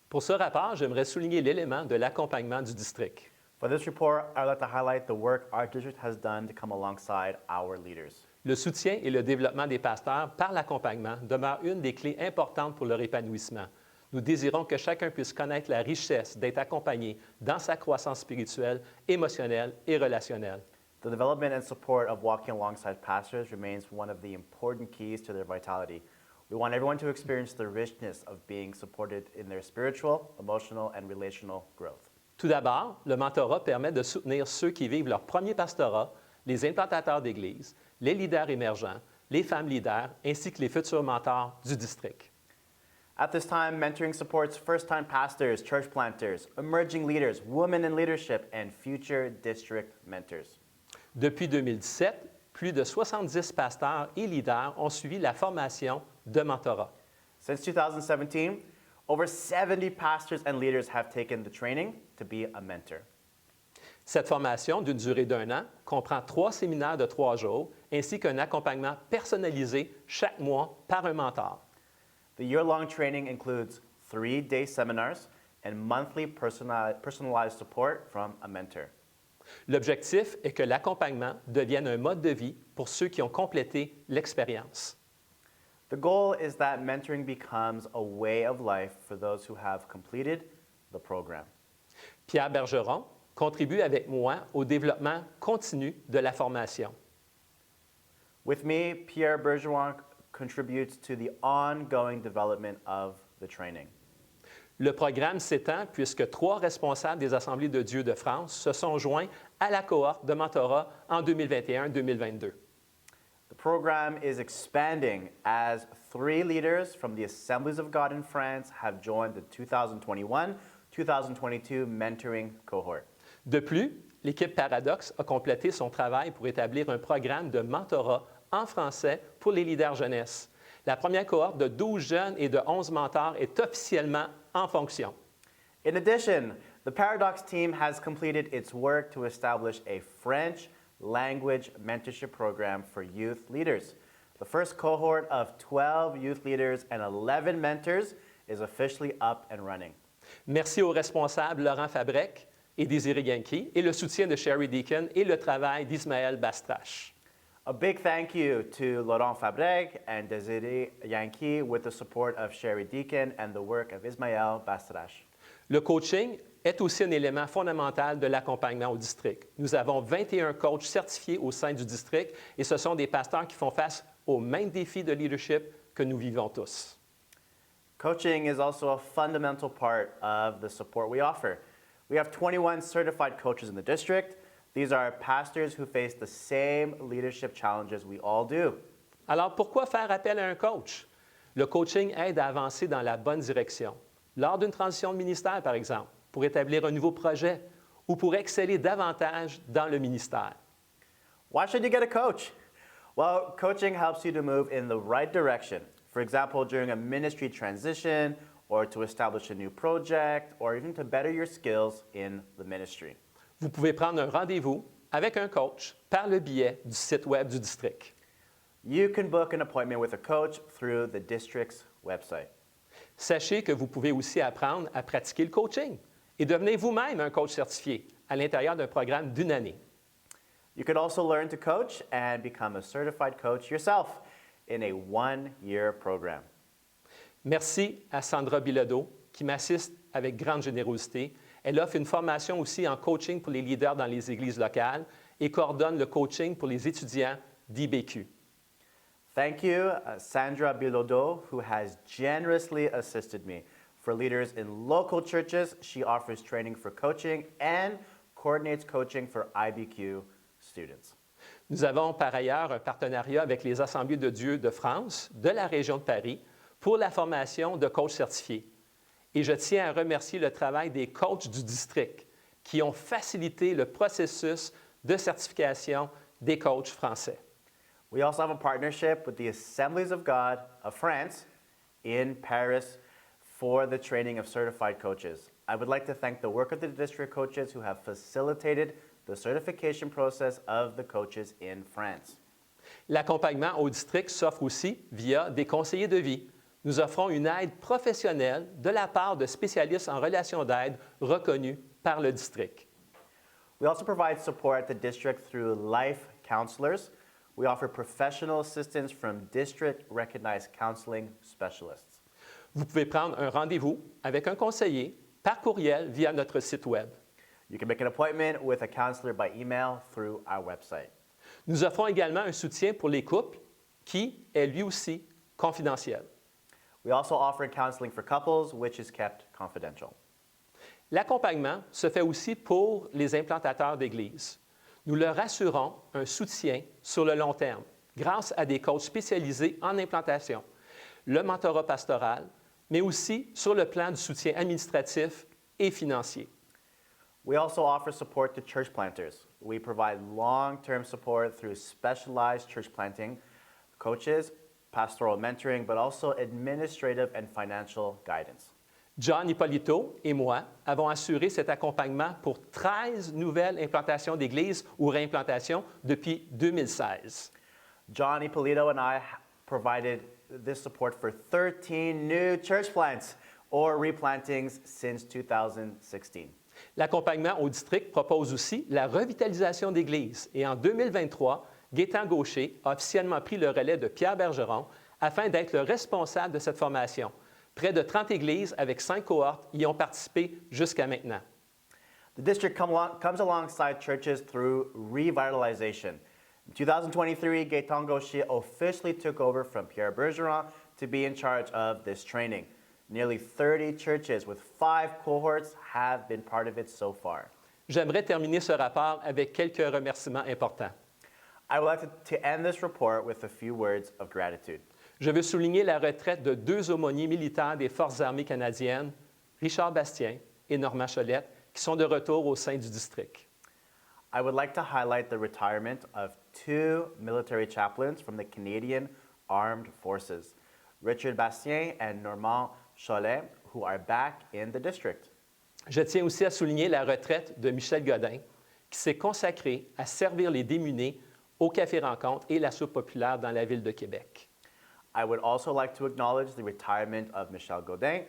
Pour ce rapport, j'aimerais souligner l'élément de l'accompagnement du district. For this report, I'd like to highlight the work our district has done to come alongside our leaders. Le soutien et le développement des pasteurs par l'accompagnement demeurent une des clés importantes pour leur épanouissement. Nous désirons que chacun puisse connaître la richesse d'être accompagné dans sa croissance spirituelle, émotionnelle et relationnelle. The development and support of walking alongside pastors remains one of the important keys to their vitality. We want everyone to experience the richness of being supported in their spiritual, emotional, and relational growth. Tout d'abord, le mentorat permet de soutenir ceux qui vivent leur premier pastorat, les implantateurs d'église, les leaders émergents, les femmes leaders, ainsi que les futurs mentors du district. At this time, mentoring supports first-time pastors, church planters, emerging leaders, women in leadership, and future district mentors. Depuis 2017, plus de 70 pasteurs et leaders ont suivi la formation de mentorat. Since 2017, over 70 pastors and leaders have taken the training to be a mentor. Cette formation, d'une durée d'1 an, comprend 3 séminaires de 3 jours, ainsi qu'un accompagnement personnalisé chaque mois par un mentor. The year-long training includes 3-day seminars and monthly personalized support from a mentor. L'objectif est que l'accompagnement devienne un mode de vie pour ceux qui ont complété l'expérience. The goal is that mentoring becomes a way of life for those who have completed the program. Pierre Bergeron contribue avec moi au développement continu de la formation. With me, Pierre Bergeron contributes to the ongoing development of the training. Le programme s'étend puisque 3 responsables des Assemblées de Dieu de France se sont joints à la cohorte de mentorat en 2021-2022. The program is expanding as 3 leaders from the Assemblies of God in France have joined the 2021-2022 mentoring cohort. De plus, l'équipe Paradoxe a complété son travail pour établir un programme de mentorat en français pour les leaders jeunesse. La première cohorte de 12 jeunes et de 11 mentors est officiellement en fonction. In addition, the Paradox team has completed its work to establish a French language mentorship program for youth leaders. The first cohort of 12 youth leaders and 11 mentors is officially up and running. Merci aux responsables Laurent Fabrec et Désiré Yankee et le soutien de Sherry Deacon et le travail d'Ismaël Bastrache. A big thank you to Laurent Fabrec and Desiree Yankee with the support of Sherry Deacon and the work of Ismaël Bastrache. Le coaching est aussi un élément fondamental de l'accompagnement au district. Nous avons 21 coachs certifiés au sein du district et ce sont des pasteurs qui font face aux mêmes défis de leadership que nous vivons tous. Coaching is also a fundamental part of the support we offer. We have 21 certified coaches in the district. These are pastors who face the same leadership challenges we all do. Alors, pourquoi faire appel à un coach? Le coaching aide à avancer dans la bonne direction. Lors d'une transition de ministère, par exemple, pour établir un nouveau projet ou pour exceller davantage dans le ministère. Why should you get a coach? Well, coaching helps you to move in the right direction. For example, during a ministry transition or to establish a new project or even to better your skills in the ministry. Vous pouvez prendre un rendez-vous avec un coach par le biais du site web du district. You can book an appointment with a coach through the district's website. Sachez que vous pouvez aussi apprendre à pratiquer le coaching et devenir vous-même un coach certifié à l'intérieur d'un programme d'1 année. You can also learn to coach and become a certified coach yourself in a 1-year program. Merci à Sandra Bilodeau qui m'assiste avec grande générosité. Elle offre une formation aussi en coaching pour les leaders dans les églises locales et coordonne le coaching pour les étudiants d'IBQ. Thank you, Sandra Bilodeau, who has generously assisted me. For leaders in local churches, she offers training for coaching and coordinates coaching for IBQ students. Nous avons par ailleurs un partenariat avec les Assemblées de Dieu de France, de la région de Paris, pour la formation de coachs certifiés. Et je tiens à remercier le travail des coachs du district qui ont facilité le processus de certification des coachs français. We also have a partnership with the Assemblies of God of France in Paris for the training of certified coaches. I would like to thank the work of the district coaches who have facilitated the certification process of the coaches in France. L'accompagnement au district s'offre aussi via des conseillers de vie. nous offrons une aide professionnelle de la part de spécialistes en relations d'aide reconnus par le district. We also provide support at the district through life counselors. We offer professional assistance from district-recognized counseling specialists. Vous pouvez prendre un rendez-vous avec un conseiller par courriel via notre site Web. You can make an appointment with a counselor by email through our website. Nous offrons également un soutien pour les couples qui est lui aussi confidentiel. We also offer counseling for couples, which is kept confidential. L'accompagnement se fait aussi pour les implantateurs d'église. Nous leur assurons un soutien sur le long terme grâce à des coachs spécialisés en implantation, le mentorat pastoral, mais aussi sur le plan du soutien administratif et financier. We also offer support to church planters. We provide long-term support through specialized church planting coaches, pastoral mentoring, but also administrative and financial guidance. John Ippolito et moi avons assuré cet accompagnement pour 13 nouvelles implantations d'églises ou réimplantations depuis 2016. John Ippolito and I provided this support for 13 new church plants or replantings since 2016. L'accompagnement au district propose aussi la revitalisation d'églises et en 2023, Gaétan Gaucher a officiellement pris le relais de Pierre Bergeron afin d'être le responsable de cette formation. Près de 30 églises avec 5 cohortes y ont participé jusqu'à maintenant. The district comes alongside churches through revitalization. In 2023, Gaétan Gaucher officially took over from Pierre Bergeron to be in charge of this training. Nearly 30 churches with 5 cohorts have been part of it so far. J'aimerais terminer ce rapport avec quelques remerciements importants. I would like to end this report with a few words of gratitude. Je veux souligner la retraite de 2 aumôniers militaires des Forces armées canadiennes, Richard Bastien et Normand Cholette, qui sont de retour au sein du district. I would like to highlight the retirement of 2 military chaplains from the Canadian Armed Forces, Richard Bastien and Normand Cholette, who are back in the district. Je tiens aussi à souligner la retraite de Michel Godin, qui s'est consacré à servir les démunis au Café Rencontre et la soupe populaire dans la ville de Québec. I would also like to acknowledge the retirement of Michel Godin,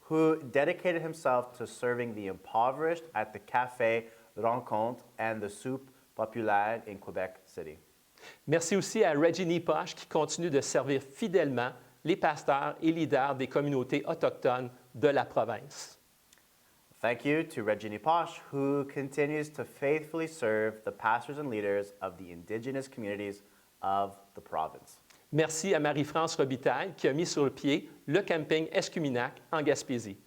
who dedicated himself to serving the impoverished at the Café Rencontre and the Soupe Populaire in Quebec City. Merci aussi à Reggie Poche qui continue de servir fidèlement les pasteurs et leaders des communautés autochtones de la province. Thank you to Reggie Posh, who continues to faithfully serve the pastors and leaders of the indigenous communities of the province. Merci à Marie-France Robitaille qui a mis sur le pied le camping Escuminac en Gaspésie.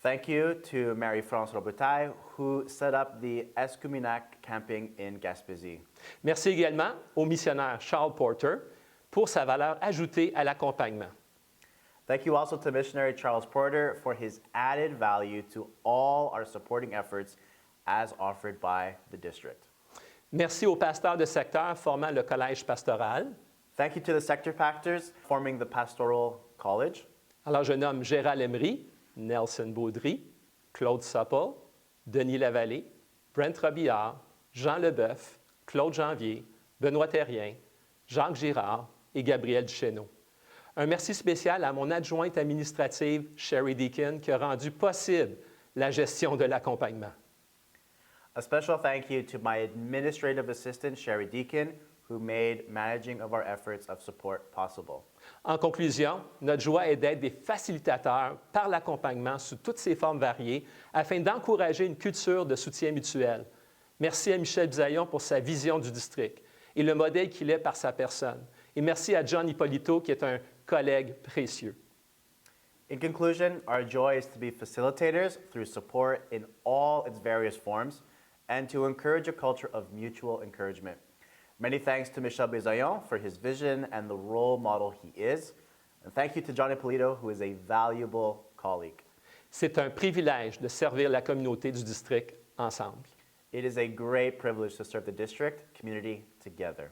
Thank you to Marie-France Robitaille, who set up the Escuminac camping in Gaspésie. Merci également au missionnaire Charles Porter pour sa valeur ajoutée à l'accompagnement. Thank you also to missionary Charles Porter for his added value to all our supporting efforts as offered by the district. Merci aux pasteurs de secteur formant le collège pastoral. Thank you to the sector pastors forming the pastoral college. Alors, je nomme Gérald Emery, Nelson Baudry, Claude Supple, Denis Lavallée, Brent Robillard, Jean Leboeuf, Claude Janvier, Benoît Terrien, Jacques Girard et Gabriel Duchesneau. Un merci spécial à mon adjointe administrative, Sherry Deakin, qui a rendu possible la gestion de l'accompagnement. A special thank you to my administrative assistant, Sherry Deakin, who made managing of our efforts of support possible. En conclusion, notre joie est d'être des facilitateurs par l'accompagnement sous toutes ses formes variées afin d'encourager une culture de soutien mutuel. Merci à Michel Bisaillon pour sa vision du district et le modèle qu'il est par sa personne. Et merci à John Ippolito, qui est un collègue précieux. In conclusion, our joy is to be facilitators through support in all its various forms and to encourage a culture of mutual encouragement. Many thanks to Michel Bisaillon for his vision and the role model he is. And thank you to John Ippolito, who is a valuable colleague. C'est un privilège de servir la communauté du district ensemble. It is a great privilege to serve the district community together.